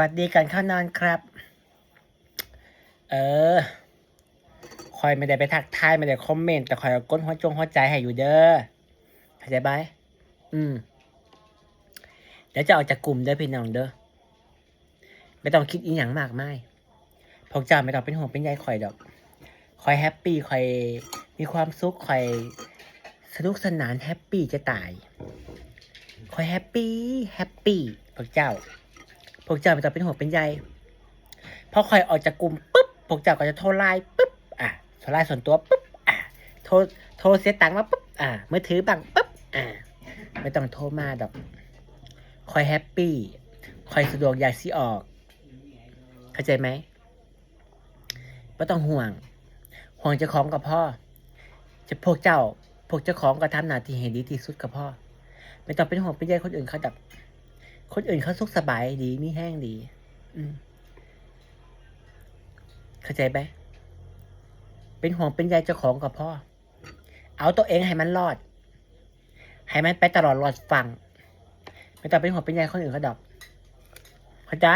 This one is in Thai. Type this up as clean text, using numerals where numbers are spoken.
สวัสดีกันเข้านอนครับ คอยไม่ได้ไปทักทายไม่ได้คอมเมนต์แต่คอยเอาก้นหัวใจให้อยู่เด้อเข้าใจไหมเดี๋ยวจะออกจากกลุ่มเด้อพี่น้องเด้อไม่ต้องคิดอีหยังมากมายพวกเจ้าไม่ต้องเป็นห่วงเป็นใยคอยดอกคอยแฮปปี้คอยมีความสุขคอยสนุกสนานแฮปปี้จะตายคอยแฮปปี้พวกเจ้าไม่ต้องเป็นห่วงเป็นใยพอคอยออกจากกลุ่มปุ๊บพวกเจ้าก็จะโทรไลน์ปุ๊บโทรไลน์ส่วนตัวปุ๊บโทรเสียตังค์มาปุ๊บมือถือบังปุ๊บไม่ต้องโทรมาดอกคอยแฮปปี้คอยสะดวกอยากสิออกเข้าใจไหมไม่ต้องห่วงเจ้าของกับพ่อจะพวกเจ้าของก็ทำหน้าที่ให้ดีที่สุดกับพ่อไม่ต้องเป็นห่วงเป็นใยคนอื่นเขาแบบคนอื่นเขาสุขสบายดีมีแห้งดีเข้าใจไหมเป็นห่วงเป็นใยเจ้าของกับพ่อเอาตัวเองให้มันรอดให้มันไปตลอดรอดฟังไม่ต้องเป็นห่วงเป็นใยคนอื่นเขาดอกเข้าใจ